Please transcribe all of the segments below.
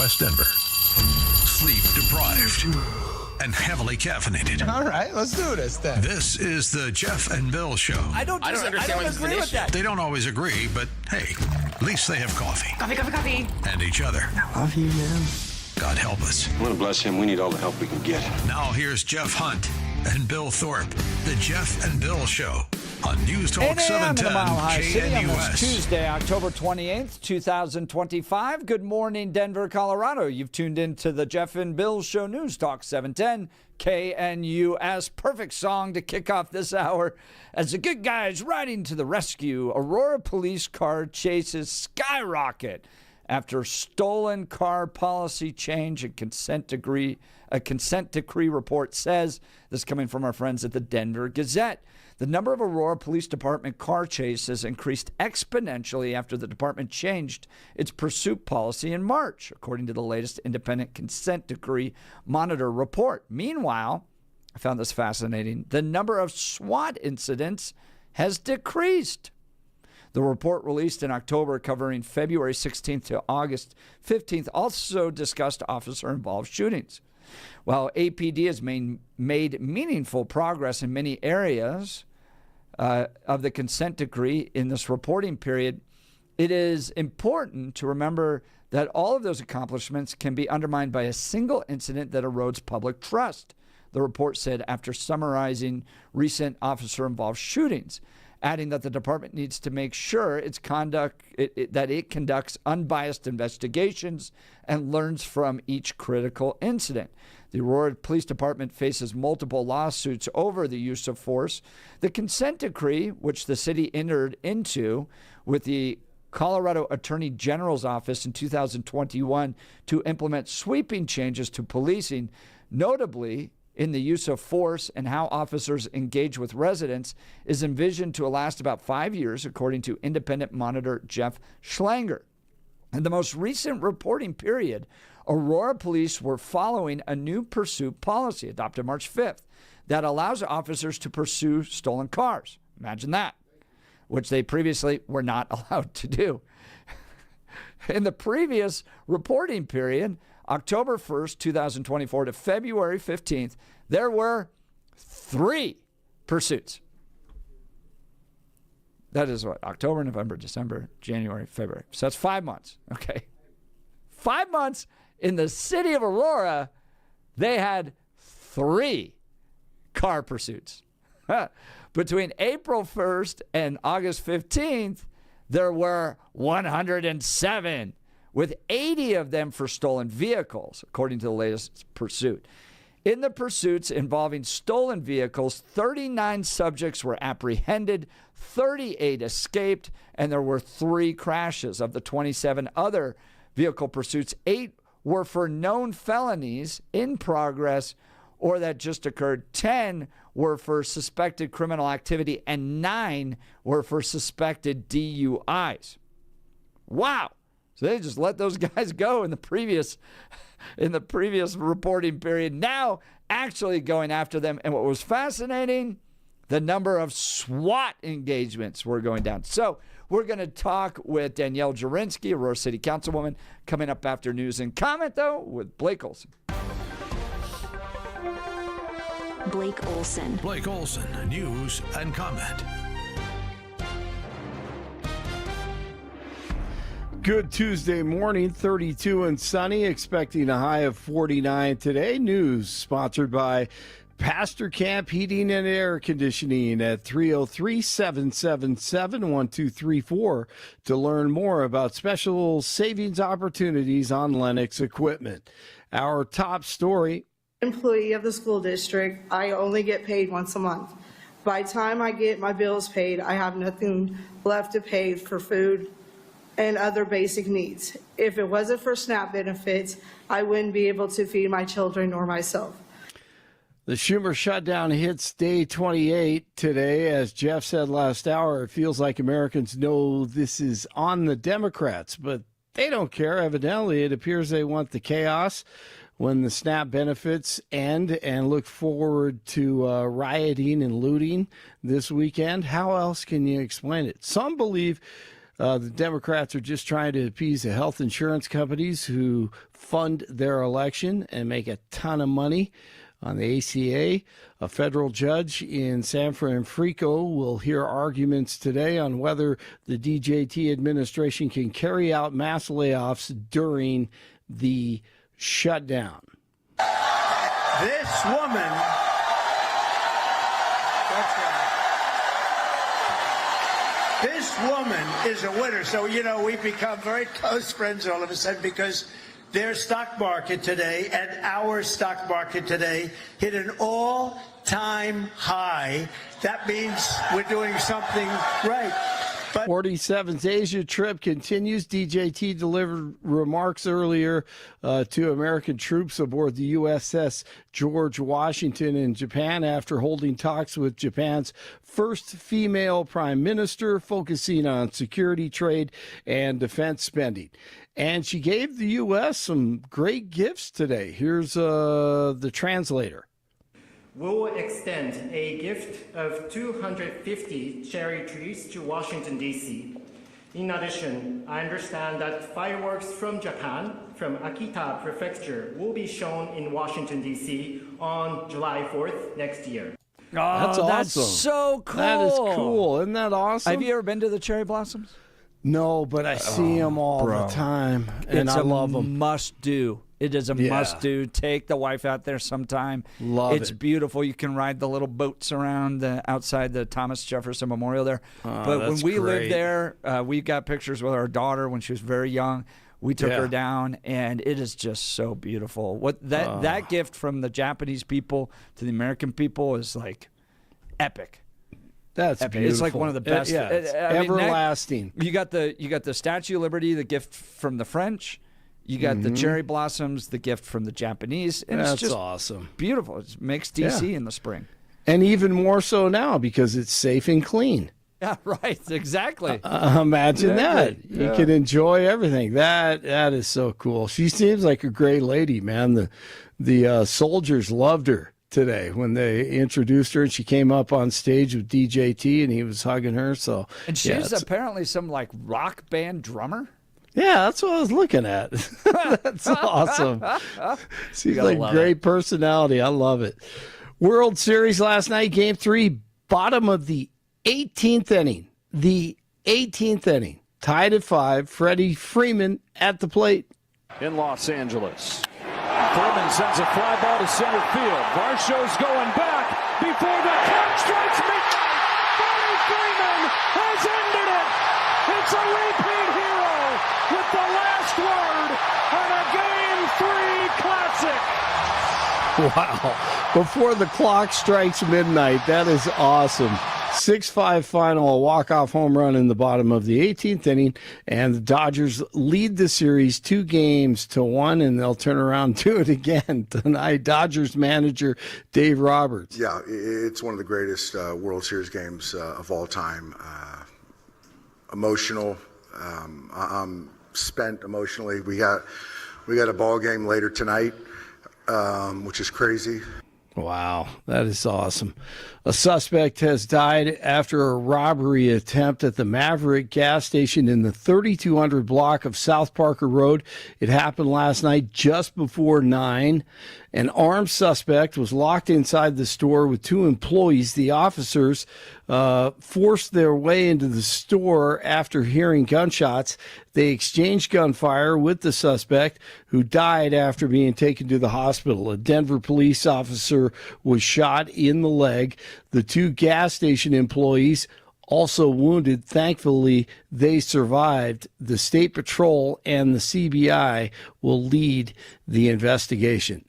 West Denver. Sleep deprived and heavily caffeinated. All right, let's do this then. This is the Jeff and Bill Show. I don't agree with that. They don't always agree, but hey, at least they have coffee. Coffee. And each other. I love you, man. God help us. I want to bless him. We need all the help we can get. Now here's Jeff Hunt and Bill Thorpe. The Jeff and Bill Show on News Talk 8 a.m. in the Mile High City on this KNUS. Tuesday, October 28th, 2025. Good morning, Denver, Colorado. You've tuned in to the Jeff and Bill Show, News Talk 710 KNUS. Perfect song to kick off this hour as the good guys riding to the rescue. Aurora police car chases skyrocket after stolen car policy change. A consent decree report says. This coming from our friends at the Denver Gazette. The number of Aurora Police Department car chases increased exponentially after the department changed its pursuit policy in March, according to the latest independent consent decree monitor report. Meanwhile, I found this fascinating, the number of SWAT incidents has decreased. The report released in October covering February 16th to August 15th also discussed officer-involved shootings. While APD has made meaningful progress in many areas of the consent decree in this reporting period, it is important to remember that all of those accomplishments can be undermined by a single incident that erodes public trust, the report said after summarizing recent officer-involved shootings, adding that the department needs to make sure that it conducts unbiased investigations and learns from each critical incident. The Aurora Police Department faces multiple lawsuits over the use of force. The consent decree, which the city entered into with the Colorado Attorney General's office in 2021 to implement sweeping changes to policing, notably in the use of force and how officers engage with residents, is envisioned to last about 5 years, according to independent monitor Jeff Schlanger. In the most recent reporting period, Aurora police were following a new pursuit policy adopted March 5th that allows officers to pursue stolen cars. Imagine that, which they previously were not allowed to do. In the previous reporting period, October 1st, 2024 to February 15th, there were 3 pursuits. That is what? October, November, December, January, February. So that's 5 months. Okay. 5 months in the city of Aurora, they had 3 car pursuits. Between April 1st and August 15th, there were 107, with 80 of them for stolen vehicles, according to the latest pursuit. In the pursuits involving stolen vehicles, 39 subjects were apprehended, 38 escaped, and there were 3 crashes. Of the 27 other vehicle pursuits, 8 were for known felonies in progress or that just occurred. 10 were for suspected criminal activity, and 9 were for suspected DUIs. Wow. So they just let those guys go in the previous reporting period. Now actually going after them. And what was fascinating, the number of SWAT engagements were going down. So we're going to talk with Danielle Jurinsky, Aurora City Councilwoman, coming up after news and comment, though, with Blake Olson. Blake Olson. Blake Olson, news and comment. Good Tuesday morning, 32 and sunny, expecting a high of 49 today. News sponsored by Pastor Camp Heating and Air Conditioning at 303-777-1234 to learn more about special savings opportunities on Lennox equipment. Our top story. Employee of the school district, I only get paid once a month. By the time I get my bills paid, I have nothing left to pay for food and other basic needs. If it wasn't for SNAP benefits, I wouldn't be able to feed my children or myself. The Schumer shutdown hits day 28 today. As Jeff said last hour, it feels like Americans know this is on the Democrats, but they don't care. Evidently, it appears they want the chaos when the SNAP benefits end and look forward to rioting and looting this weekend. How else can you explain it? Some believe The Democrats are just trying to appease the health insurance companies who fund their election and make a ton of money on the ACA. A federal judge in San Francisco will hear arguments today on whether the DJT administration can carry out mass layoffs during the shutdown. This woman, that's right. This woman is a winner. So, we've become very close friends all of a sudden because their stock market today and our stock market today hit an all-time high. That means we're doing something right. But 47's Asia trip continues. DJT delivered remarks earlier to American troops aboard the USS George Washington in Japan after holding talks with Japan's first female prime minister, focusing on security, trade, and defense spending. And she gave the U.S. some great gifts today. Here's the translator. We will extend a gift of 250 cherry trees to Washington, D.C. In addition, I understand that fireworks from Japan, from Akita Prefecture, will be shown in Washington, D.C. on July 4th next year. Oh, That's awesome. That's so cool. That is cool. Isn't that awesome? Have you ever been to the cherry blossoms? No, but I see them all the time, and I love them. Must do. It is a must do. Take the wife out there sometime. It's beautiful. You can ride the little boats around outside the Thomas Jefferson Memorial there. But when we lived there, we got pictures with our daughter when she was very young. We took her down, and it is just so beautiful. What that gift from the Japanese people to the American people is like epic. That's beautiful. It's like one of the best. It's everlasting. You got the Statue of Liberty, the gift from the French. You got the cherry blossoms, the gift from the Japanese. And That's it's just awesome. Beautiful. It makes D.C. in the spring. And even more so now because it's safe and clean. Yeah, right. Exactly. Imagine that. You can enjoy everything. That is so cool. She seems like a great lady, man. The soldiers loved her today when they introduced her, and she came up on stage with DJT, and he was hugging her. So, and she's apparently some like rock band drummer. Yeah, that's what I was looking at. That's awesome. Seems like great personality. I love it. World Series last night, Game 3, bottom of the 18th inning. The 18th inning. Tied at 5. Freddie Freeman at the plate. In Los Angeles. Freeman sends a fly ball to center field. Varsho's going back before the clock strikes midnight. Freddie Freeman has ended it. It's a repeat hero with the last word on a Game 3 classic. Wow. Before the clock strikes midnight. That is awesome. 6-5 final, a walk-off home run in the bottom of the 18th inning, and the Dodgers lead the series 2-1, and they'll turn around and do it again tonight. Dodgers manager Dave Roberts. Yeah, it's one of the greatest World Series games of all time. Emotional. I'm spent emotionally. We got a ball game later tonight, which is crazy. Wow, that is awesome. A suspect has died after a robbery attempt at the Maverick gas station in the 3200 block of South Parker Road. It happened last night just before 9. An armed suspect was locked inside the store with 2 employees. The officers forced their way into the store after hearing gunshots. They exchanged gunfire with the suspect, who died after being taken to the hospital. A Denver police officer was shot in the leg. The 2 gas station employees also wounded. Thankfully, they survived. The State Patrol and the CBI will lead the investigation.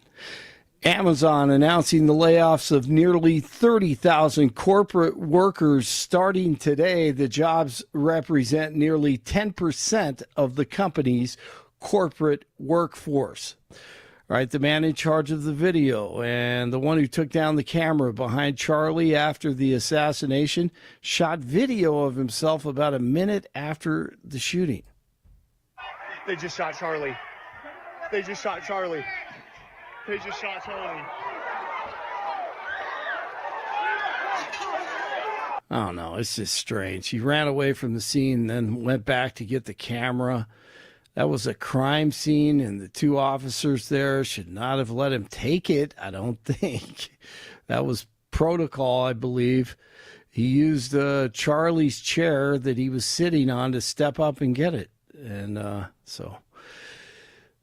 Amazon announcing the layoffs of nearly 30,000 corporate workers starting today. The jobs represent nearly 10% of the company's corporate workforce. All right, the man in charge of the video and the one who took down the camera behind Charlie after the assassination shot video of himself about a minute after the shooting. They just shot Charlie. They just shot Charlie. They just shot Charlie. I don't know. It's just strange. He ran away from the scene, then went back to get the camera. That was a crime scene, and the two officers there should not have let him take it, I don't think. That was protocol, I believe. He used Charlie's chair that he was sitting on to step up and get it. And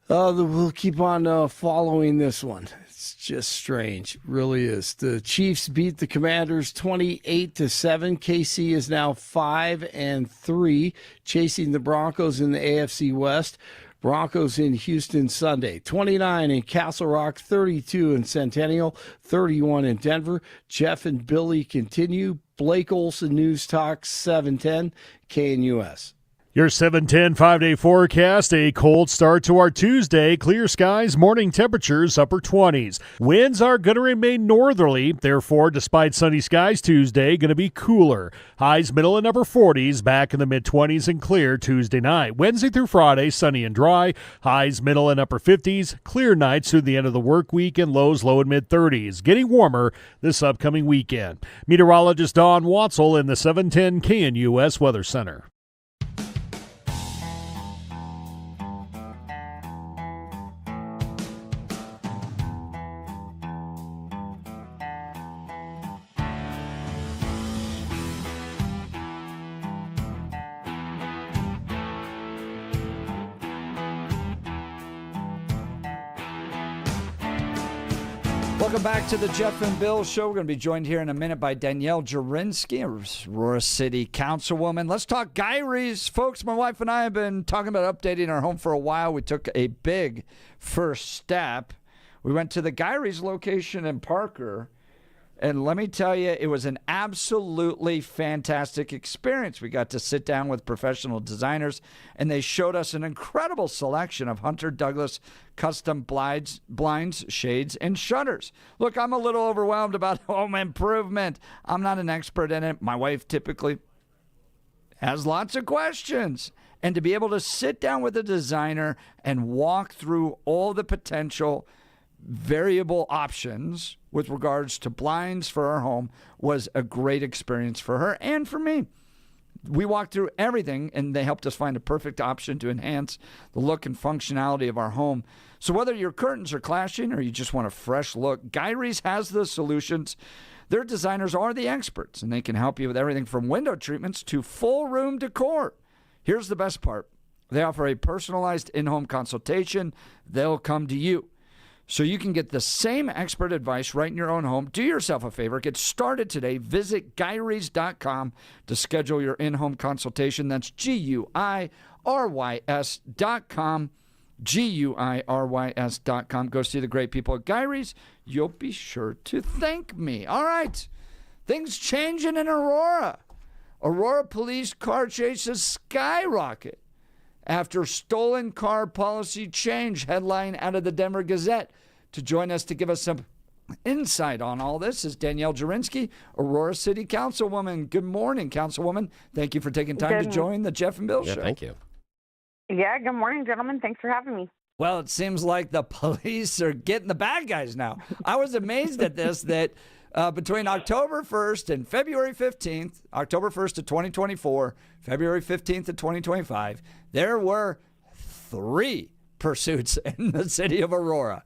we'll keep on following this one. It's just strange. It really is. The Chiefs beat the Commanders 28-7. KC is now 5-3, chasing the Broncos in the AFC West. Broncos in Houston Sunday. 29 in Castle Rock, 32 in Centennial, 31 in Denver. Jeff and Billy continue. Blake Olson News Talk 710 KNUS. Your 710 5-day forecast, a cold start to our Tuesday. Clear skies, morning temperatures upper 20s. Winds are going to remain northerly. Therefore, despite sunny skies Tuesday, going to be cooler. Highs middle and upper 40s, back in the mid-20s and clear Tuesday night. Wednesday through Friday, sunny and dry. Highs middle and upper 50s. Clear nights through the end of the work week and lows low and mid-30s. Getting warmer this upcoming weekend. Meteorologist Don Watzel in the 710 KNUS Weather Center. Welcome back to the Jeff and Bill Show. We're going to be joined here in a minute by Danielle Jurinsky, Aurora City Councilwoman. Let's talk gyries. Folks, my wife and I have been talking about updating our home for a while. We took a big first step. We went to the gyries location in Parker, and let me tell you, it was an absolutely fantastic experience. We got to sit down with professional designers, and they showed us an incredible selection of Hunter Douglas custom blinds, shades, and shutters. Look, I'm a little overwhelmed about home improvement. I'm not an expert in it. My wife typically has lots of questions. And to be able to sit down with a designer and walk through all the potential variable options with regards to blinds for our home was a great experience for her and for me. We walked through everything, and they helped us find a perfect option to enhance the look and functionality of our home. So whether your curtains are clashing or you just want a fresh look, Gyries has the solutions. Their designers are the experts, and they can help you with everything from window treatments to full room decor. Here's the best part. They offer a personalized in-home consultation. They'll come to you. So you can get the same expert advice right in your own home. Do yourself a favor. Get started today. Visit Gyries.com to schedule your in-home consultation. That's GUIRYS.com. GUIRYS.com. Go see the great people at Gyries. You'll be sure to thank me. All right. Things changing in Aurora. Aurora police car chases skyrocket after stolen car policy change. Headline out of the Denver Gazette. To join us to give us some insight on all this is Danielle Jurinsky, Aurora City Councilwoman. Good morning, Councilwoman. Thank you for taking time to join the Jeff and Bill Show. Thank you. Yeah, good morning, gentlemen. Thanks for having me. Well, it seems like the police are getting the bad guys now. I was amazed at this, that between October 1st and February 15th, October 1st of 2024, February 15th of 2025, there were 3 pursuits in the city of Aurora.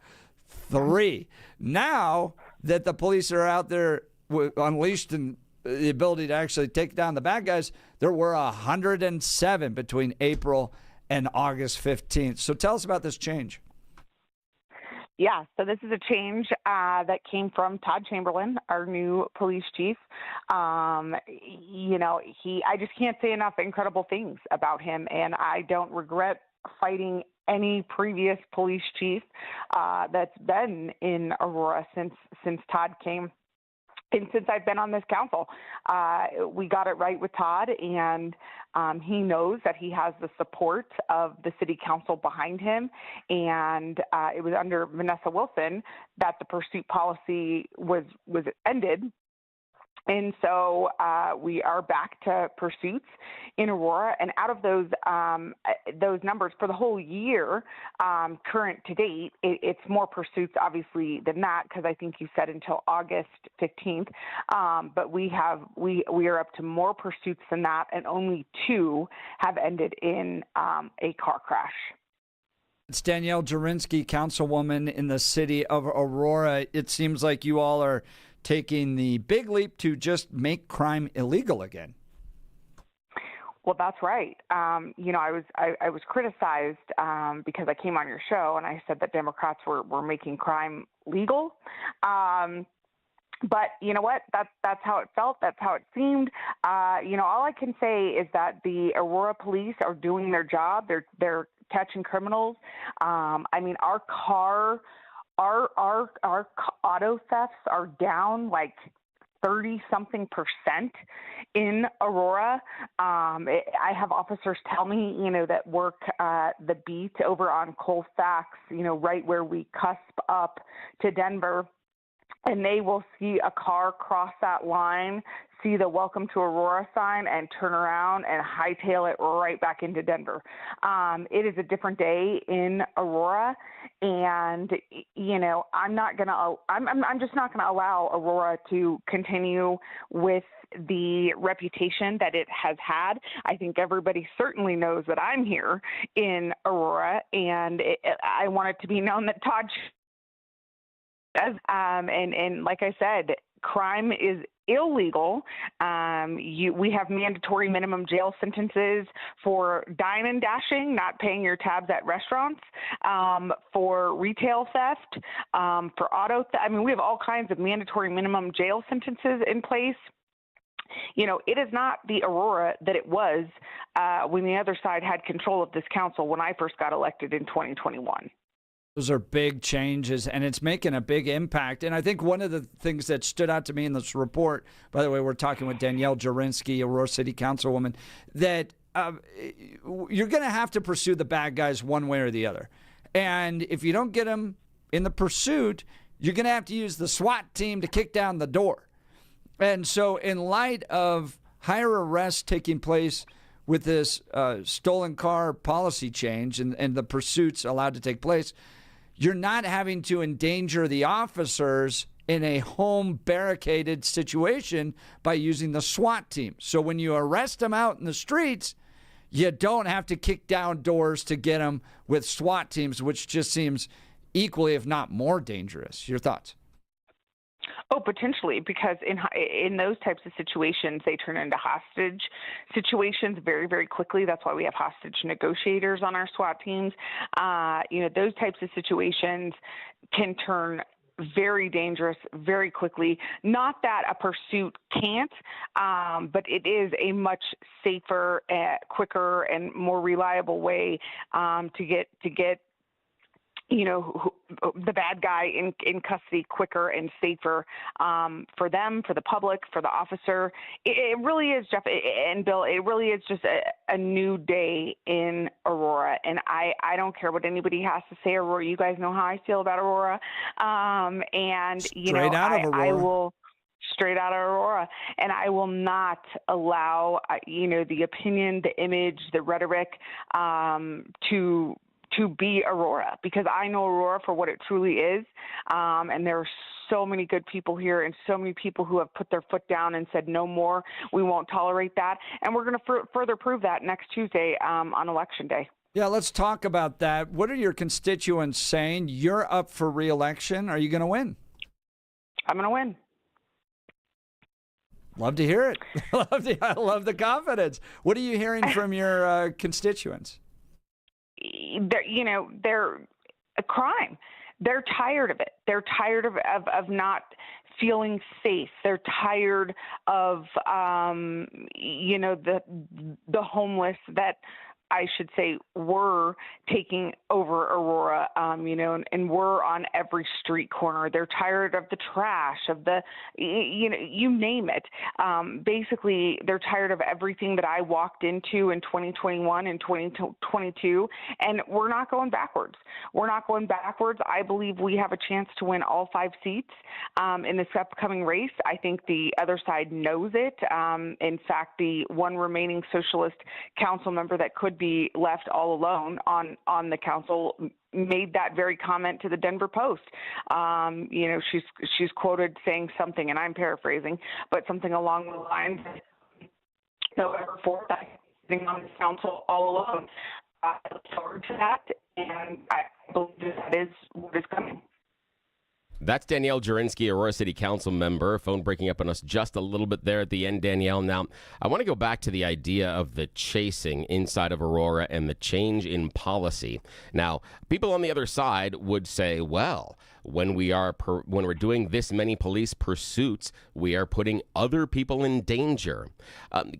3. Now that the police are out there unleashed and the ability to actually take down the bad guys, there were 107 between April and August 15th. So tell us about this change. Yeah, so this is a change that came from Todd Chamberlain, our new police chief. I just can't say enough incredible things about him, and I don't regret fighting any previous police chief that's been in Aurora since Todd came. And since I've been on this council, we got it right with Todd, and he knows that he has the support of the city council behind him. And it was under Vanessa Wilson that the pursuit policy was ended. And so we are back to pursuits in Aurora, and out of those numbers for the whole year, current to date, it's more pursuits obviously than that, because I think you said until August 15th. But we are up to more pursuits than that, and only 2 have ended in a car crash. It's Danielle Jurinsky, councilwoman in the city of Aurora. It seems like you all are taking the big leap to just make crime illegal again. Well, that's right. I was criticized because I came on your show and I said that Democrats were making crime legal. But you know what? That's how it felt. That's how it seemed. All I can say is that the Aurora police are doing their job. They're catching criminals. Our auto thefts are down like 30-something% in Aurora. I have officers tell me, that work the beat over on Colfax, right where we cusp up to Denver, and they will see a car cross that line, see the Welcome to Aurora sign, and turn around and hightail it right back into Denver. It is a different day in Aurora, and I'm just not gonna allow Aurora to continue with the reputation that it has had. I think everybody certainly knows that I'm here in Aurora, and I want it to be known that Todd and like I said, crime is illegal. We have mandatory minimum jail sentences for dine and dashing, not paying your tabs at restaurants, for retail theft, for auto theft. We have all kinds of mandatory minimum jail sentences in place. It is not the Aurora that it was when the other side had control of this council when I first got elected in 2021. Those are big changes, and it's making a big impact. And I think one of the things that stood out to me in this report, by the way, we're talking with Danielle Jurinsky, Aurora City Councilwoman, that you're going to have to pursue the bad guys one way or the other. And if you don't get them in the pursuit, you're going to have to use the SWAT team to kick down the door. And so in light of higher arrests taking place with this stolen car policy change and the pursuits allowed to take place, you're not having to endanger the officers in a home barricaded situation by using the SWAT team. So when you arrest them out in the streets, you don't have to kick down doors to get them with SWAT teams, which just seems equally, if not more dangerous. Your thoughts? Oh, potentially, because in those types of situations, they turn into hostage situations very, very quickly. That's why we have hostage negotiators on our SWAT teams. Those types of situations can turn very dangerous very quickly. Not that a pursuit can't, but it is a much safer, quicker, and more reliable way to get the bad guy in custody quicker and safer for them, for the public, for the officer. It really is, Jeff and Bill, it really is just a new day in Aurora. And I don't care what anybody has to say, Aurora. You guys know how I feel about Aurora. Straight out of Aurora. I will straight out of Aurora. And I will not allow, the opinion, the image, the rhetoric to be Aurora, because I know Aurora for what it truly is. And there are so many good people here and so many people who have put their foot down and said, no more, we won't tolerate that. And we're going to further prove that next Tuesday on Election Day. Yeah, let's talk about that. What are your constituents saying? You're up for re-election. Are you going to win? I'm going to win. Love to hear it. I love the confidence. What are you hearing from your constituents? They're a crime. They're tired of it. They're tired of not feeling safe. They're tired of, the homeless that I should say, were taking over Aurora, and were on every street corner. They're tired of the trash, of the, you name it. Basically, they're tired of everything that I walked into in 2021 and 2022, and we're not going backwards. We're not going backwards. I believe we have a chance to win all 5 seats in this upcoming race. I think the other side knows it. In fact, the one remaining socialist council member that could be left all alone on the council made that very comment to the Denver Post. She's quoted saying something, and I'm paraphrasing, but something along the lines of November 4th, I'm sitting on this council all alone. I look forward to that, and I believe that is what is coming. That's Danielle Jurinsky, Aurora City Council member. Phone breaking up on us just a little bit there at the end, Danielle. Now, I want to go back to the idea of the chasing inside of Aurora and the change in policy. Now, people on the other side would say, well, when we're doing this many police pursuits, we are putting other people in danger.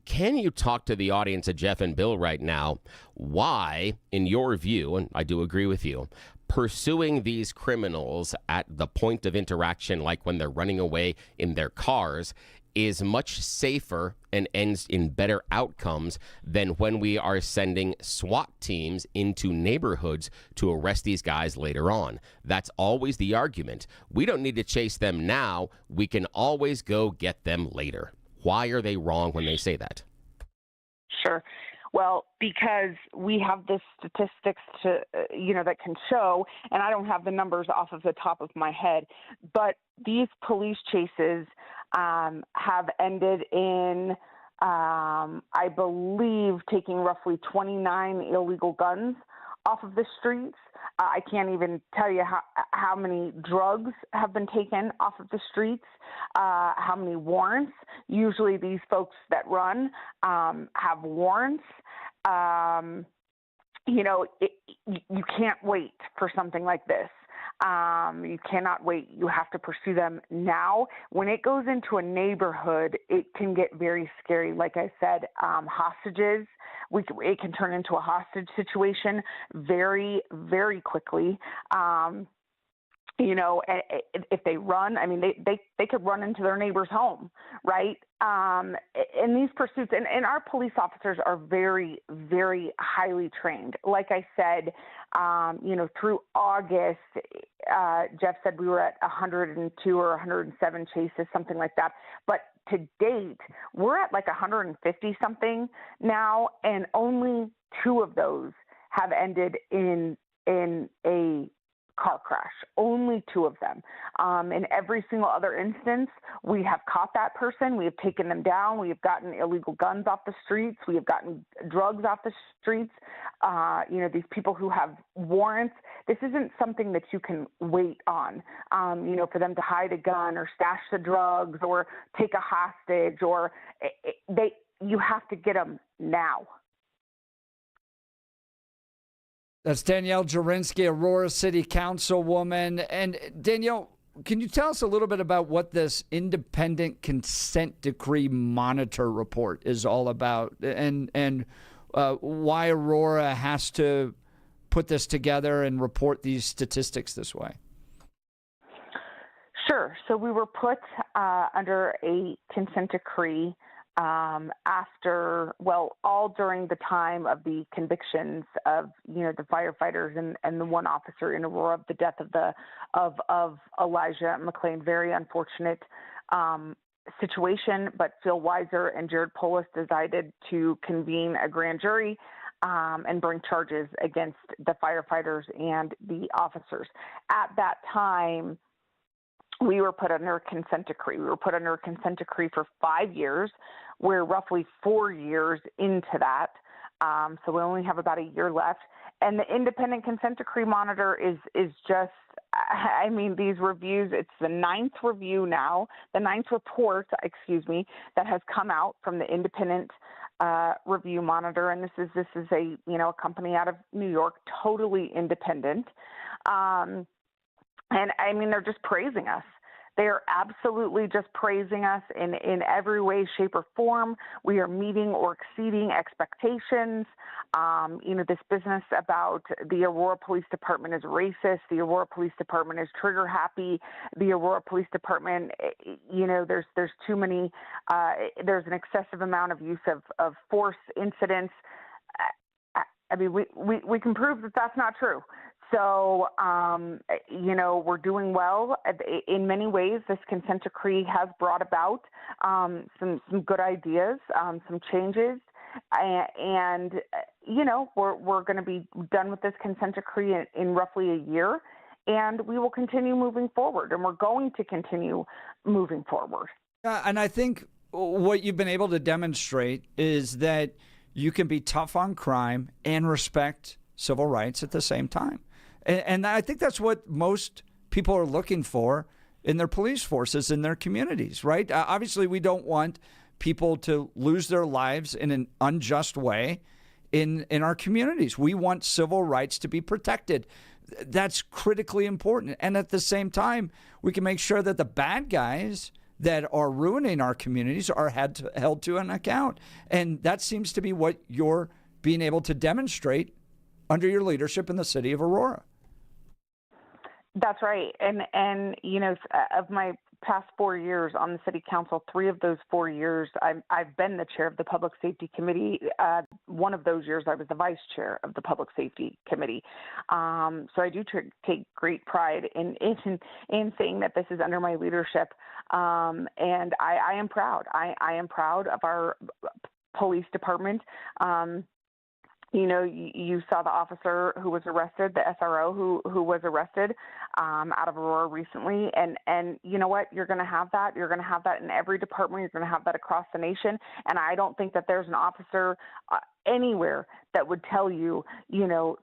Can you talk to the audience at Jeff and Bill right now why, in your view, and I do agree with you, pursuing these criminals at the point of interaction, like when they're running away in their cars, is much safer and ends in better outcomes than when we are sending SWAT teams into neighborhoods to arrest these guys later on. That's always the argument. We don't need to chase them now. We can always go get them later. Why are they wrong when they say that? Sure. Well, because we have this statistics that can show, and I don't have the numbers off of the top of my head, but these police chases have ended in, I believe, taking roughly 29 illegal guns off of the streets. I can't even tell you how many drugs have been taken off of the streets, how many warrants. Usually these folks that run have warrants. You can't wait for something like this. You cannot wait. You have to pursue them now. When it goes into a neighborhood, it can get very scary. Like I said, hostages, it can turn into a hostage situation very, very quickly. If they run, I mean, they could run into their neighbor's home, right? In these pursuits, and our police officers are very, very highly trained. Like I said, through August, Jeff said we were at 102 or 107 chases, something like that. But to date, we're at like 150 something now, and only 2 of those have ended in a car crash. Only 2 of them. In every single other instance, we have caught that person. We have taken them down. We have gotten illegal guns off the streets. We have gotten drugs off the streets. These people who have warrants. This isn't something that you can wait on, for them to hide a gun or stash the drugs or take a hostage, or you have to get them now. That's Danielle Jurinsky, Aurora City Councilwoman. And Danielle, can you tell us a little bit about what this independent consent decree monitor report is all about, and why Aurora has to put this together and report these statistics this way? Sure. So we were put under a consent decree all during the time of the convictions of, the firefighters and the one officer in Aurora, of the death of Elijah McClain. Very unfortunate situation, but Phil Weiser and Jared Polis decided to convene a grand jury and bring charges against the firefighters and the officers. At that time, we were put under a consent decree. We were put under a consent decree for 5 years. We're roughly 4 years into that. So we only have about a year left. And the independent consent decree monitor is just, these reviews, it's the 9th review now, the 9th report, that has come out from the independent review monitor. And this is a, a company out of New York, totally independent. And they're just praising us. They are absolutely just praising us in every way, shape, or form. We are meeting or exceeding expectations. This business about the Aurora Police Department is racist. The Aurora Police Department is trigger happy. The Aurora Police Department, there's too many, there's an excessive amount of use of force incidents. I mean, we can prove that that's not true. So, we're doing well. In many ways, this consent decree has brought about some good ideas, some changes. And we're going to be done with this consent decree in roughly a year. And we will continue moving forward. And we're going to continue moving forward. And I think what you've been able to demonstrate is that you can be tough on crime and respect civil rights at the same time. And I think that's what most people are looking for in their police forces, in their communities, right? Obviously, we don't want people to lose their lives in an unjust way in our communities. We want civil rights to be protected. That's critically important. And at the same time, we can make sure that the bad guys that are ruining our communities are held to an account. And that seems to be what you're being able to demonstrate under your leadership in the city of Aurora. That's right. And of my past 4 years on the city council, 3 of those 4 years, I've been the chair of the public safety committee. One of those years, I was the vice chair of the public safety committee. So I do take great pride in saying that this is under my leadership. And I am proud. I am proud of our police department. You saw the officer who was arrested, the SRO who was arrested out of Aurora recently. And you know what? You're going to have that. You're going to have that in every department. You're going to have that across the nation. And I don't think that there's an officer anywhere that would tell you,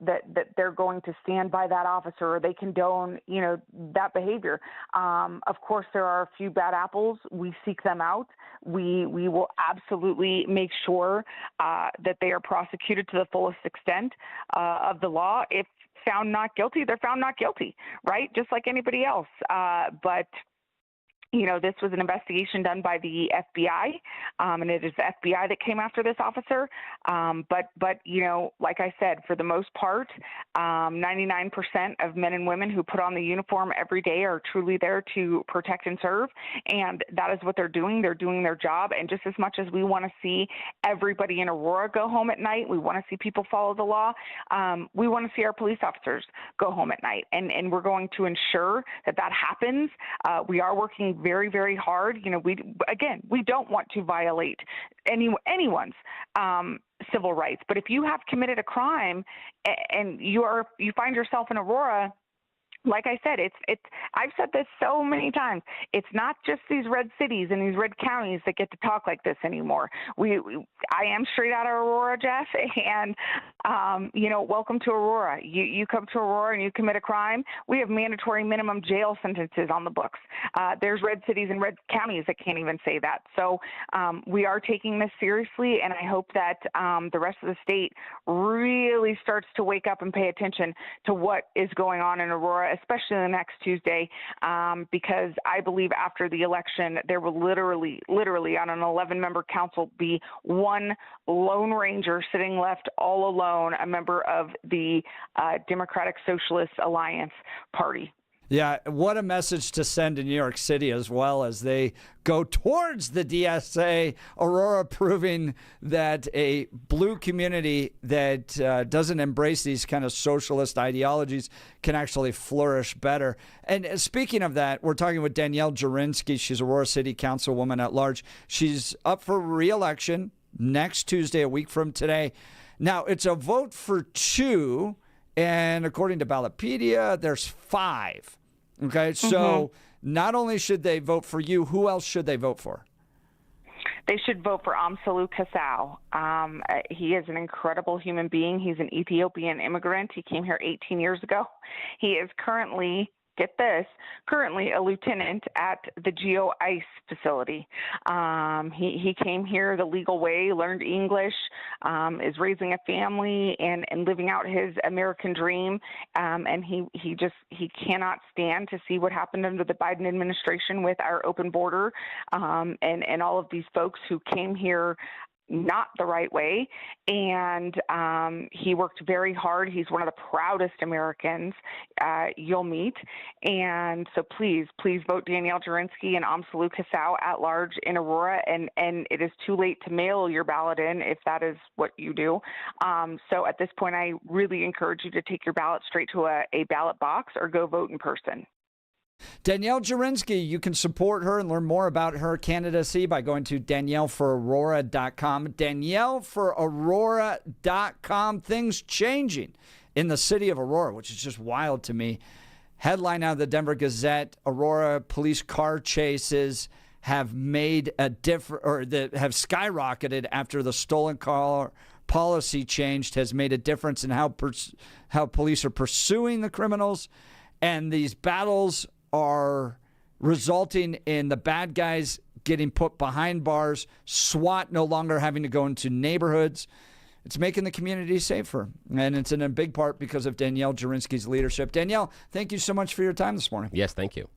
that they're going to stand by that officer or they condone, that behavior. Of course, there are a few bad apples. We seek them out. We will absolutely make sure that they are prosecuted to the fullest extent of the law. If found not guilty, they're found not guilty, right? Just like anybody else. But this was an investigation done by the FBI, and it is the FBI that came after this officer. But like I said, for the most part, 99% of men and women who put on the uniform every day are truly there to protect and serve, and that is what they're doing. They're doing their job, and just as much as we want to see everybody in Aurora go home at night, we want to see people follow the law, we want to see our police officers go home at night, and we're going to ensure that happens. We are working very, very hard. We don't want to violate anyone's civil rights. But if you have committed a crime and you find yourself in Aurora, like I said, I've said this so many times. It's not just these red cities and these red counties that get to talk like this anymore. I am straight out of Aurora, Jeff, and welcome to Aurora. You come to Aurora and you commit a crime, we have mandatory minimum jail sentences on the books. There's red cities and red counties that can't even say that. So we are taking this seriously, and I hope that the rest of the state really starts to wake up and pay attention to what is going on in Aurora, especially the next Tuesday, because I believe after the election, there will literally on an 11-member council be one lone ranger sitting left all alone, a member of the Democratic Socialist Alliance Party. Yeah, what a message to send to New York City as well as they go towards the DSA. Aurora proving that a blue community that doesn't embrace these kind of socialist ideologies can actually flourish better. And speaking of that, we're talking with Danielle Jurinsky. She's Aurora City Councilwoman at large. She's up for re-election next Tuesday, a week from today. Now, it's a vote for 2, and according to Ballotpedia, there's 5. Okay, so not only should they vote for you, who else should they vote for? They should vote for Amsalu Kasau. He is an incredible human being. He's an Ethiopian immigrant. He came here 18 years ago. He is currently get this, currently a lieutenant at the Geo Ice facility. He came here the legal way, learned English, is raising a family and living out his American dream. And he cannot stand to see what happened under the Biden administration with our open border, and all of these folks who came here not the right way. And he worked very hard. He's one of the proudest Americans you'll meet. And so please vote Danielle Jurinsky and Amsalu Kasau at large in Aurora. And it is too late to mail your ballot in if that is what you do. So at this point, I really encourage you to take your ballot straight to a ballot box or go vote in person. Danielle Jurinsky, you can support her and learn more about her candidacy by going to DanielleForAurora.com. DanielleForAurora.com. Things changing in the city of Aurora, which is just wild to me. Headline out of the Denver Gazette: Aurora police car chases have made a difference, or that have skyrocketed after the stolen car policy changed, has made a difference in how police are pursuing the criminals, and these battles are resulting in the bad guys getting put behind bars, SWAT no longer having to go into neighborhoods. It's making the community safer, and it's in a big part because of Danielle Jurinsky's leadership. Danielle, thank you so much for your time this morning. Yes, thank you.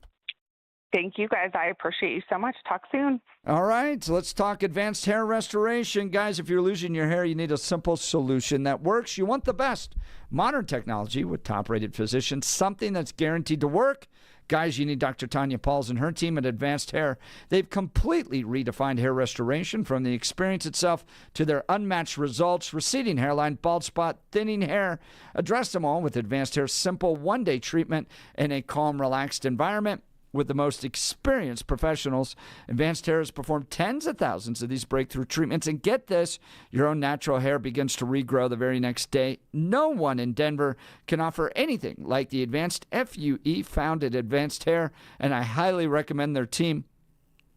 Thank you, guys. I appreciate you so much. Talk soon. All right, so let's talk advanced hair restoration. Guys, if you're losing your hair, you need a simple solution that works. You want the best modern technology with top-rated physicians, something that's guaranteed to work. Guys, you need Dr. Tanya Pauls and her team at Advanced Hair. They've completely redefined hair restoration, from the experience itself to their unmatched results: receding hairline, bald spot, thinning hair. Address them all with Advanced Hair's simple one-day treatment in a calm, relaxed environment. With the most experienced professionals, Advanced Hair has performed tens of thousands of these breakthrough treatments. And get this, your own natural hair begins to regrow the very next day. No one in Denver can offer anything like the Advanced FUE found at Advanced Hair, and I highly recommend their team.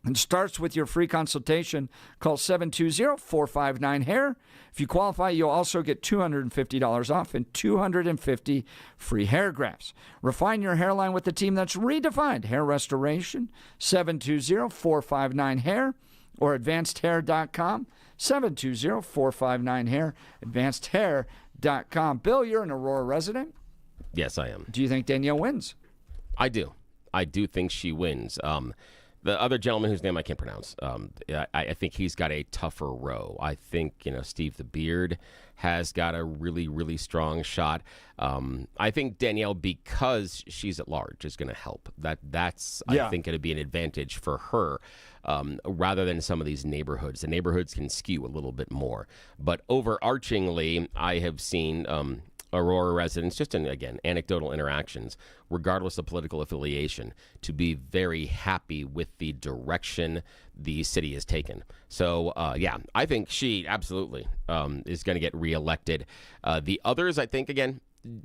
It starts with your free consultation. Call 720-459-HAIR. If you qualify, you'll also get $250 off and 250 free hair grafts. Refine your hairline with the team that's redefined hair restoration. 720-459-HAIR or advancedhair.com. 720-459-HAIR, advancedhair.com. Bill, you're an Aurora resident. Yes, I am. Do you think Danielle wins? I do. I do think she wins. The other gentleman whose name I can't pronounce, I think he's got a tougher row. I think, Steve the Beard has got a really, really strong shot. I think Danielle, because she's at large, is going to help. That's I think, going to be an advantage for her, rather than some of these neighborhoods. The neighborhoods can skew a little bit more. But overarchingly, I have seen Aurora residents, just in, again, anecdotal interactions, regardless of political affiliation, to be very happy with the direction the city has taken. So, I think she absolutely is going to get reelected. The others, I think, again,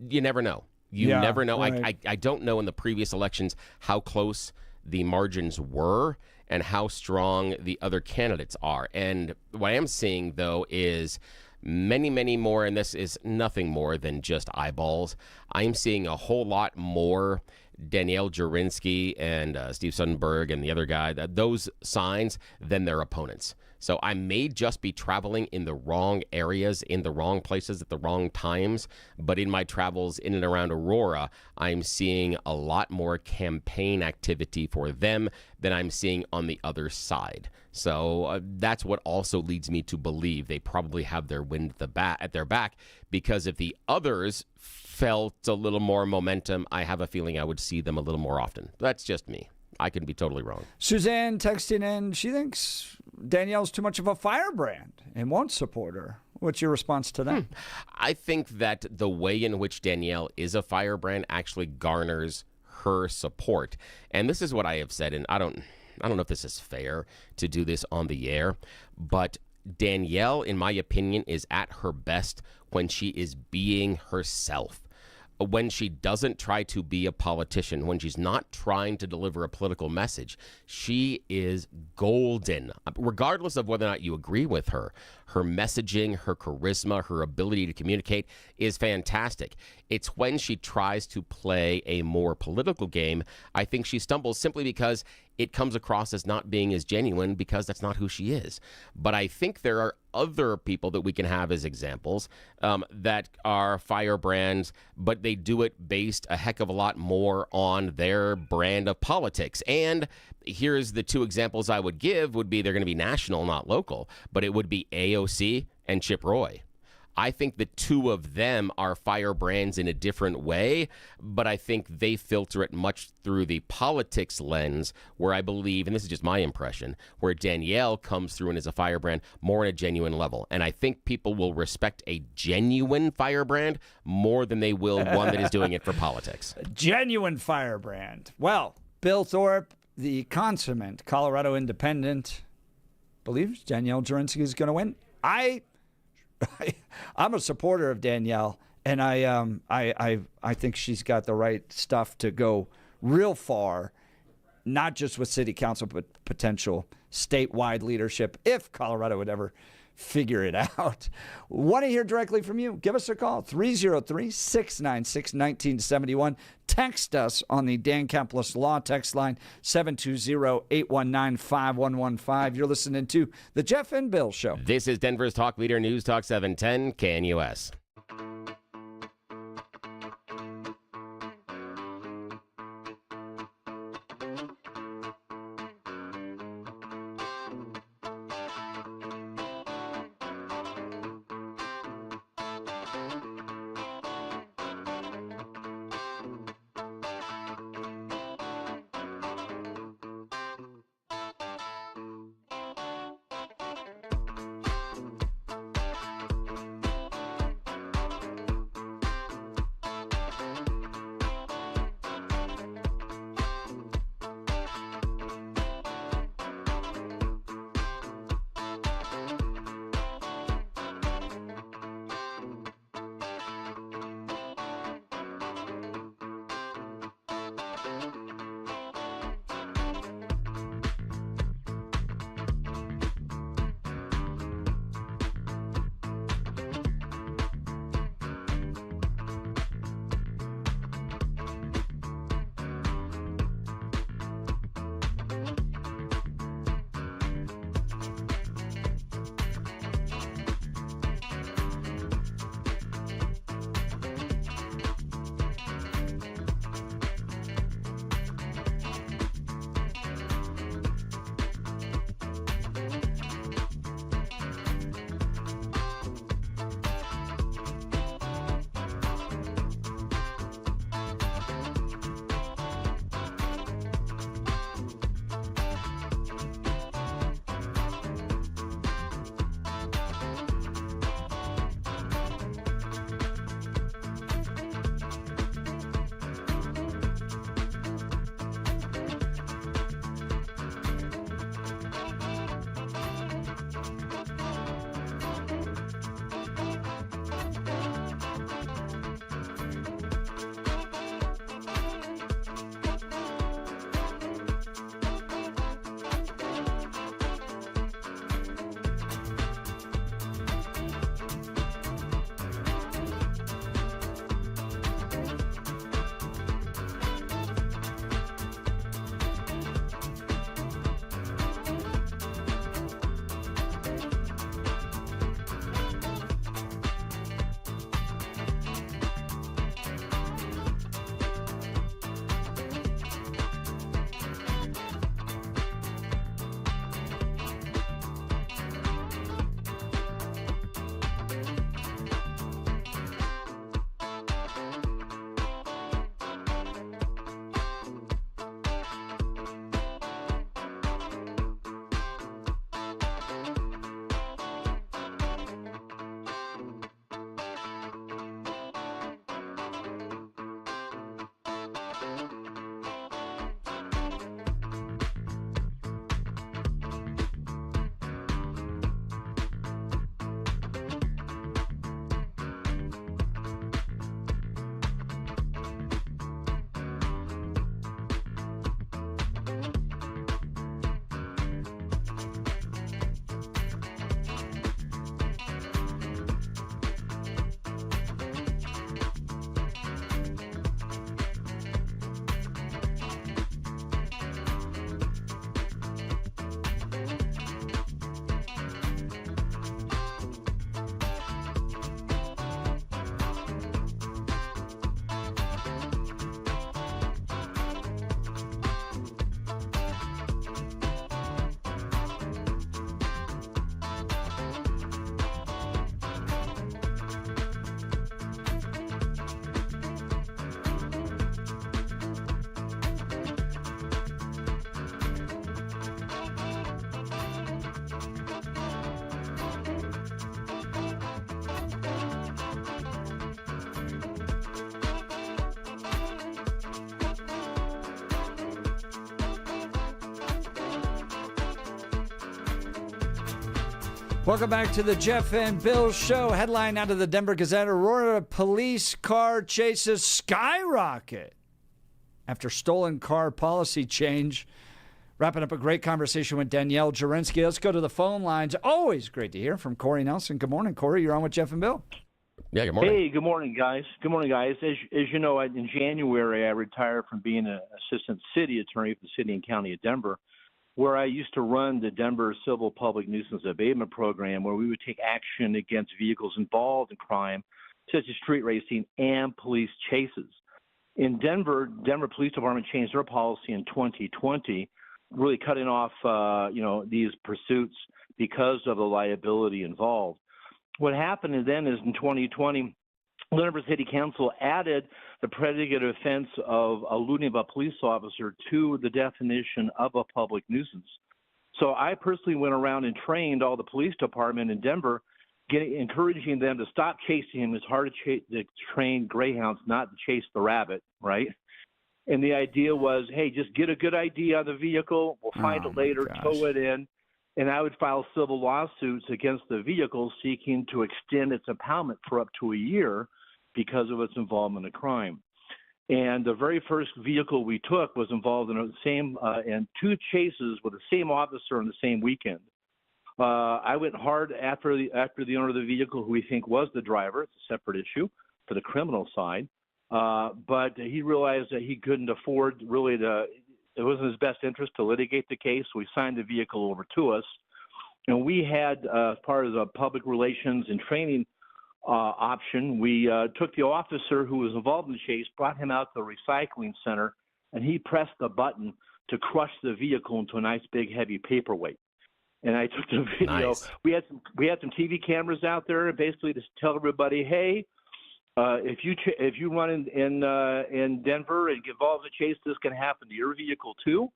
you never know. You never know. Right. I don't know in the previous elections how close the margins were and how strong the other candidates are. And what I am seeing, though, is many, many more, and this is nothing more than just eyeballs. I'm seeing a whole lot more Danielle Jurinsky and Steve Sundberg and the other guy, those signs, than their opponents. So I may just be traveling in the wrong areas, in the wrong places at the wrong times, but in my travels in and around Aurora, I'm seeing a lot more campaign activity for them than I'm seeing on the other side. So that's what also leads me to believe they probably have their wind at their back, because if the others felt a little more momentum, I have a feeling I would see them a little more often. That's just me. I could be totally wrong. Suzanne texting in, she thinks Danielle's too much of a firebrand and won't support her. What's your response to that? I think that the way in which Danielle is a firebrand actually garners her support. And this is what I have said, and I don't know if this is fair to do this on the air, but Danielle, in my opinion, is at her best when she is being herself. when she doesn't try to be a politician, when she's not trying to deliver a political message, she is golden. Regardless of whether or not you agree with her, her messaging, her charisma, her ability to communicate is fantastic. It's when she tries to play a more political game, I think she stumbles simply because it comes across as not being as genuine, because that's not who she is. But I think there are other people that we can have as examples that are firebrands, but they do it based a heck of a lot more on their brand of politics. And here's the two examples I would give would be they're going to be national, not local, but it would be AOC and Chip Roy. I think the two of them are firebrands in a different way, but I think they filter it much through the politics lens, where I believe, and this is just my impression, where Danielle comes through and is a firebrand more on a genuine level. And I think people will respect a genuine firebrand more than they will one that is doing it for politics. A genuine firebrand. Well, Bill Thorpe, the consummate Colorado independent, believes Danielle Jurinsky is going to win. I'm a supporter of Danielle, and I think she's got the right stuff to go real far, not just with city council, but potential statewide leadership if Colorado would ever figure it out. Want to hear directly from you? Give us a call, 303-696-1971. Text us on the Dan Campos Law text line, 720-819-5115. You're listening to The Jeff and Bill Show. This is Denver's Talk Leader, News Talk 710 KNUS. Welcome back to the Jeff and Bill Show. Headline out of the Denver Gazette: Aurora police car chases skyrocket after stolen car policy change. Wrapping up a great conversation with Danielle Jurinsky. Let's go to the phone lines. Always great to hear from Corey Nelson. Good morning, Corey. You're on with Jeff and Bill. Yeah, good morning. Hey, good morning, guys. Good morning, guys. As you know, in January, I retired from being an assistant city attorney for the city and county of Denver, where I used to run the Denver Civil Public Nuisance Abatement Program, where we would take action against vehicles involved in crime, such as street racing and police chases. In Denver Police Department changed their policy in 2020, really cutting off, these pursuits because of the liability involved. What happened then is in 2020, Denver City Council added the predicate offense of eluding of a police officer to the definition of a public nuisance. So I personally went around and trained all the police department in Denver, encouraging them to stop chasing him. It's hard to train greyhounds not to chase the rabbit, right? And the idea was, hey, just get a good ID on the vehicle. We'll find it later, tow it in. And I would file civil lawsuits against the vehicle seeking to extend its impoundment for up to a year because of its involvement in crime. And the very first vehicle we took was involved in in two chases with the same officer on the same weekend. I went hard after the owner of the vehicle, who we think was the driver. It's a separate issue for the criminal side. But he realized that he couldn't afford it wasn't his best interest to litigate the case. So we signed the vehicle over to us. And we had, as part of the public relations and training option, we took the officer who was involved in the chase, brought him out to the recycling center, and he pressed the button to crush the vehicle into a nice big heavy paperweight. And I took the video. Nice. We had some TV cameras out there, basically to tell everybody, hey, if you run in Denver and get involved in a chase, this can happen to your vehicle too.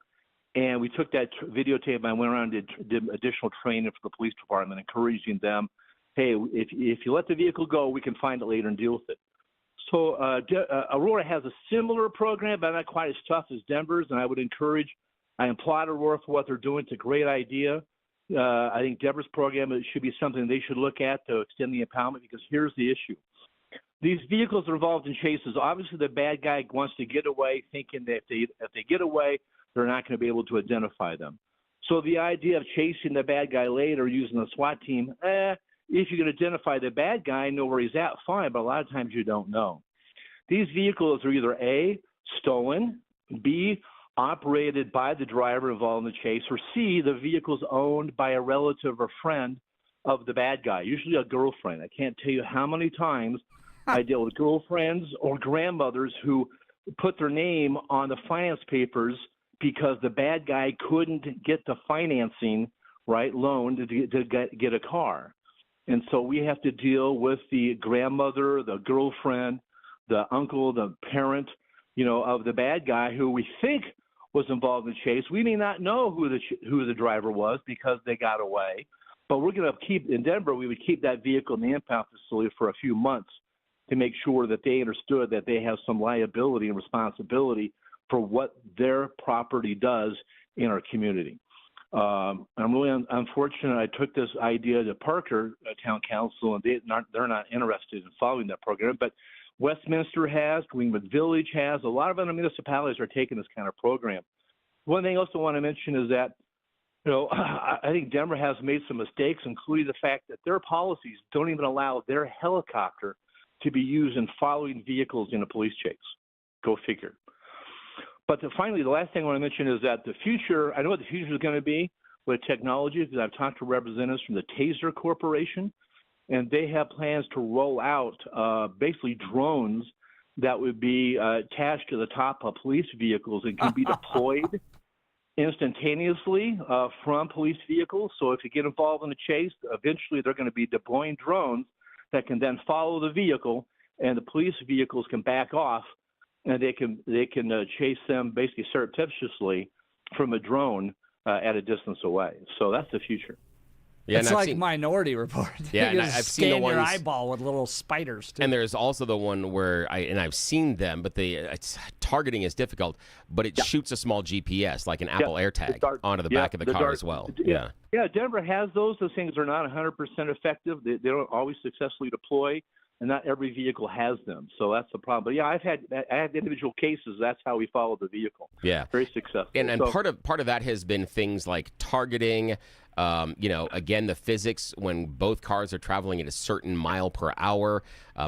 And we took that videotape and I went around and did additional training for the police department, encouraging them, hey, if you let the vehicle go, we can find it later and deal with it. So Aurora has a similar program, but not quite as tough as Denver's. And I applaud Aurora for what they're doing. It's a great idea. I think Denver's program should be something they should look at to extend the impoundment, because here's the issue. These vehicles are involved in chases. Obviously, the bad guy wants to get away, thinking that if they get away, they're not going to be able to identify them. So the idea of chasing the bad guy later using the SWAT team, if you can identify the bad guy, know where he's at, fine, but a lot of times you don't know. These vehicles are either A, stolen, B, operated by the driver involved in the chase, or C, the vehicle's owned by a relative or friend of the bad guy, usually a girlfriend. I can't tell you how many times I deal with girlfriends or grandmothers who put their name on the finance papers because the bad guy couldn't get the financing, loan to get a car. And so we have to deal with the grandmother, the girlfriend, the uncle, the parent, of the bad guy who we think was involved in the chase. We may not know who the driver was because they got away, but we're going to keep, in Denver, we would keep that vehicle in the impound facility for a few months to make sure that they understood that they have some liability and responsibility for what their property does in our community. I'm really unfortunate. I took this idea to Parker Town Council, and they're not interested in following that program. But Westminster has, Greenwood Village has, a lot of other municipalities are taking this kind of program. One thing I also want to mention is that, I think Denver has made some mistakes, including the fact that their policies don't even allow their helicopter to be used in following vehicles in a police chase. Go figure. But finally, the last thing I want to mention is that the future, I know what the future is going to be with technology, because I've talked to representatives from the Taser Corporation, and they have plans to roll out basically drones that would be attached to the top of police vehicles and can be deployed instantaneously from police vehicles. So if you get involved in a chase, eventually they're going to be deploying drones that can then follow the vehicle, and the police vehicles can back off, and they can chase them basically surreptitiously from a drone at a distance away. So that's the future. Yeah, it's and like Minority Report. Yeah, you and just I've seen the scan your ones- eyeball with little spiders. Too. And there's also the one where I've seen them, but targeting is difficult. But it shoots a small GPS, like an Apple AirTag, onto the back of the car as well. Yeah. Yeah, Denver has those. Those things are not 100% effective. They don't always successfully deploy, and not every vehicle has them. So that's the problem. But yeah, I had individual cases. That's how we follow the vehicle. Yeah. Very successful. And So- part of that has been things like targeting. Again, the physics when both cars are traveling at a certain mile per hour,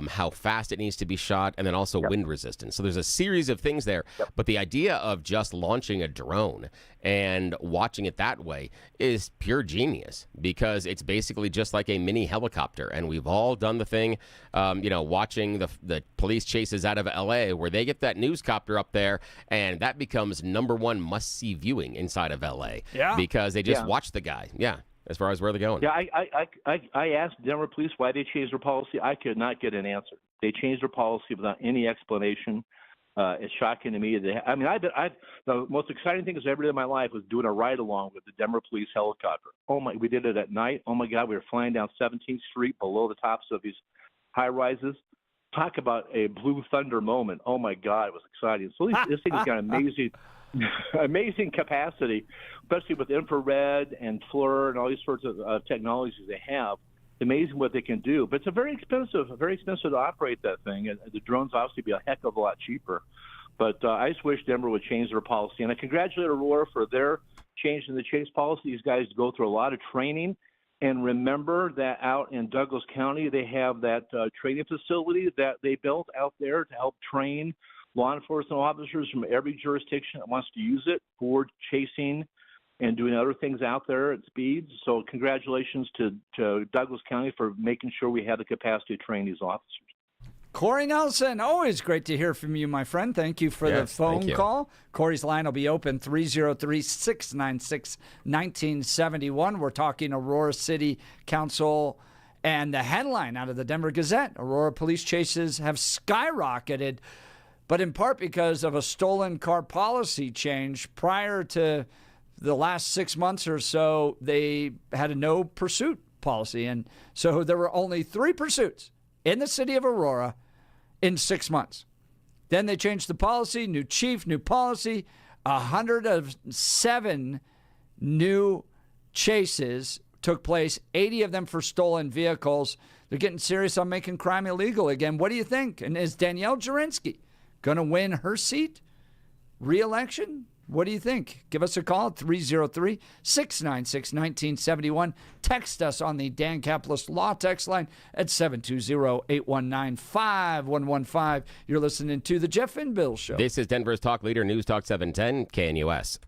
how fast it needs to be shot, and then also wind resistance. So there's a series of things there. But the idea of just launching a drone and watching it that way is pure genius, because it's basically just like a mini helicopter. And we've all done the thing, watching the police chases out of LA, where they get that newscopter up there, and that becomes number one must-see viewing inside of LA. Yeah. Because they just watch the guy. Yeah, as far as where they're going. Yeah, I asked Denver police why they changed their policy. I could not get an answer. They changed their policy without any explanation. It's shocking to me. The most exciting thing I ever did in my life was doing a ride along with the Denver police helicopter. We did it at night. Oh my God, we were flying down 17th Street below the tops of these high rises. Talk about a blue thunder moment. Oh my God, it was exciting. So this thing has got amazing capacity, especially with infrared and FLIR and all these sorts of technologies they have. It's amazing what they can do, but it's very expensive to operate that thing. And the drones obviously be a heck of a lot cheaper. But I just wish Denver would change their policy. And I congratulate Aurora for their change in the chase policy. These guys go through a lot of training. And remember that out in Douglas County, they have that training facility that they built out there to help train law enforcement officers from every jurisdiction that wants to use it for chasing and doing other things out there at speeds. So congratulations to Douglas County for making sure we have the capacity to train these officers. Corey Nelson, always great to hear from you, my friend. Thank you for the phone call. Corey's line will be open 303-696-1971. We're talking Aurora City Council and the headline out of the Denver Gazette. Aurora police chases have skyrocketed, but in part because of a stolen car policy change. Prior to the last 6 months or so, they had a no pursuit policy. And so there were only 3 pursuits in the city of Aurora in 6 months. Then they changed the policy, new chief, new policy, 107 new chases took place, 80 of them for stolen vehicles. They're getting serious on making crime illegal again. What do you think? And is Danielle Jurinsky going to win her seat? Re-election? What do you think? Give us a call at 303-696-1971. Text us on the Dan Capitalist Law text line at 720-819-5115. You're listening to The Jeff and Bill Show. This is Denver's Talk Leader, News Talk 710, KNUS.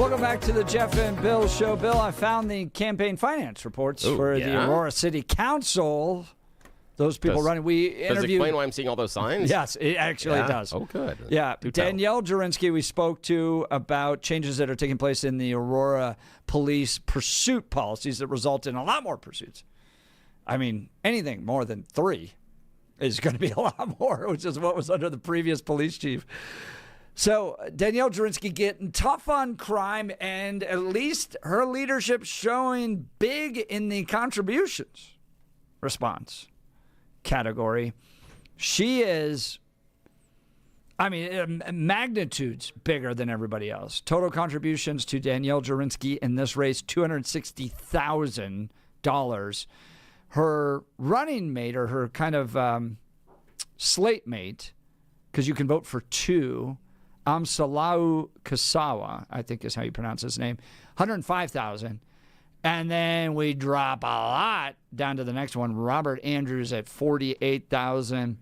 Welcome back to the Jeff and Bill Show. Bill, I found the campaign finance reports for the Aurora City Council. Those people running. We interviewed. Does it explain why I'm seeing all those signs? Yes, it actually does. Oh, good. Yeah. Danielle Jurinsky, we spoke to about changes that are taking place in the Aurora police pursuit policies that result in a lot more pursuits. I mean, anything more than 3 is going to be a lot more, which is what was under the previous police chief. So Danielle Jurinsky getting tough on crime, and at least her leadership showing big in the contributions response category. She is, magnitudes bigger than everybody else. Total contributions to Danielle Jurinsky in this race, $260,000. Her running mate, or her kind of slate mate, because you can vote for 2, Amsalau Kasawa, I think is how you pronounce his name, $105,000. And then we drop a lot down to the next one. Robert Andrews at $48,000.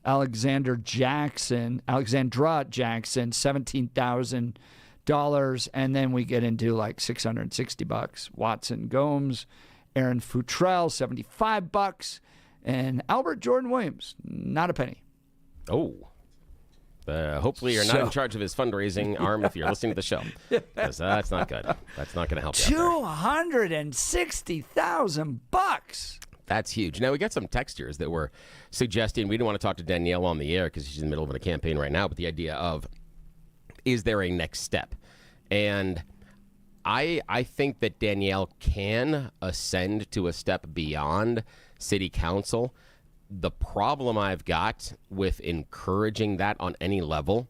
Alexandra Jackson, $17,000. And then we get into like $660. Watson Gomes, Aaron Futrell, $75. And Albert Jordan Williams, not a penny. Oh. Hopefully you're not in charge of his fundraising arm if you're listening to the show, because that's not good. That's not going to help you out there. $260,000. That's huge. Now, we got some texters that were suggesting, we didn't want to talk to Danielle on the air because she's in the middle of a campaign right now, but the idea of, is there a next step? And I think that Danielle can ascend to a step beyond city council. The problem I've got with encouraging that on any level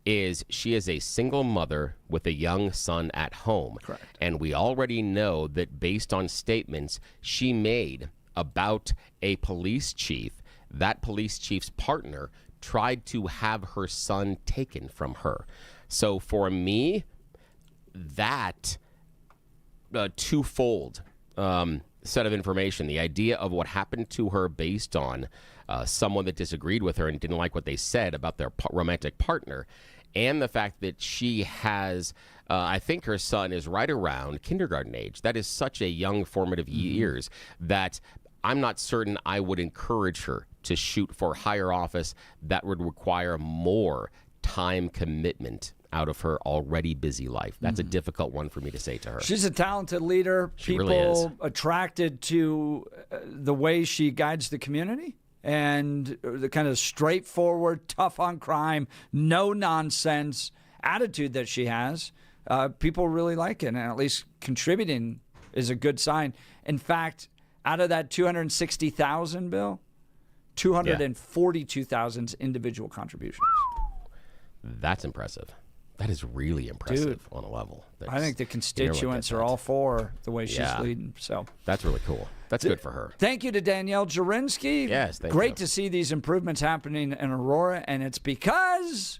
is she is a single mother with a young son at home. Correct. And we already know that based on statements she made about a police chief, that police chief's partner tried to have her son taken from her. So for me, that twofold set of information, the idea of what happened to her based on someone that disagreed with her and didn't like what they said about their romantic partner, and the fact that she has, I think her son is right around kindergarten age. That is such a young formative years that I'm not certain I would encourage her to shoot for higher office that would require more time commitment out of her already busy life. That's a difficult one for me to say to her. She's a talented leader. She People really is. Attracted to the way she guides the community and the kind of straightforward, tough on crime, no nonsense attitude that she has. People really like it, and at least contributing is a good sign. In fact, out of that $260,000, Bill, $242,000 individual contributions. That's impressive. That is really impressive on a level. I think the constituents are all for the way she's leading. So that's really cool. That's good for her. Thank you to Danielle Jurinsky. Yes, thank Great you. to see these improvements happening in Aurora, and it's because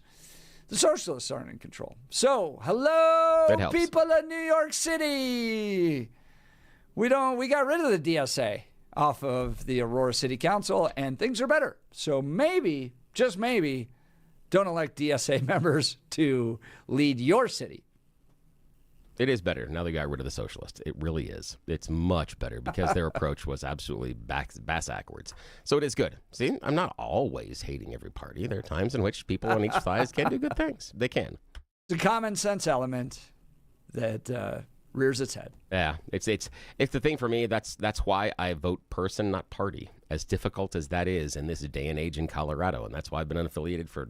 the socialists aren't in control. So, hello, people of New York City. We got rid of the DSA off of the Aurora City Council, and things are better. So maybe, just maybe, don't elect DSA members to lead your city. It is better now they got rid of the socialists. It really is. It's much better because their approach was absolutely backwards. So it is good. See, I'm not always hating every party. There are times in which people on each side can do good things. They can. The common sense element that rears its head. Yeah, it's the thing for me. That's why I vote person, not party. As difficult as that is in this day and age in Colorado, and that's why I've been unaffiliated for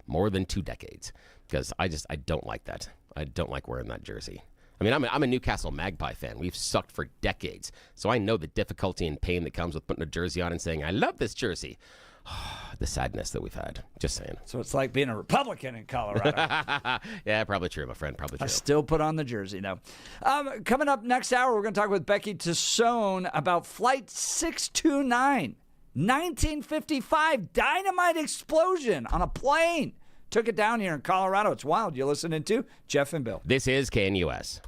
more than 2 decades. Because I don't like that. I don't like wearing that jersey. I mean, I'm a Newcastle Magpie fan. We've sucked for decades, so I know the difficulty and pain that comes with putting a jersey on and saying, "I love this jersey." The sadness that we've had. Just saying. So it's like being a Republican in Colorado. Yeah, probably true, my friend. Probably true. I still put on the jersey, though. Coming up next hour, we're going to talk with Becky Tassone about Flight 629. 1955 dynamite explosion on a plane. Took it down here in Colorado. It's wild. You're listening to Jeff and Bill. This is KNUS.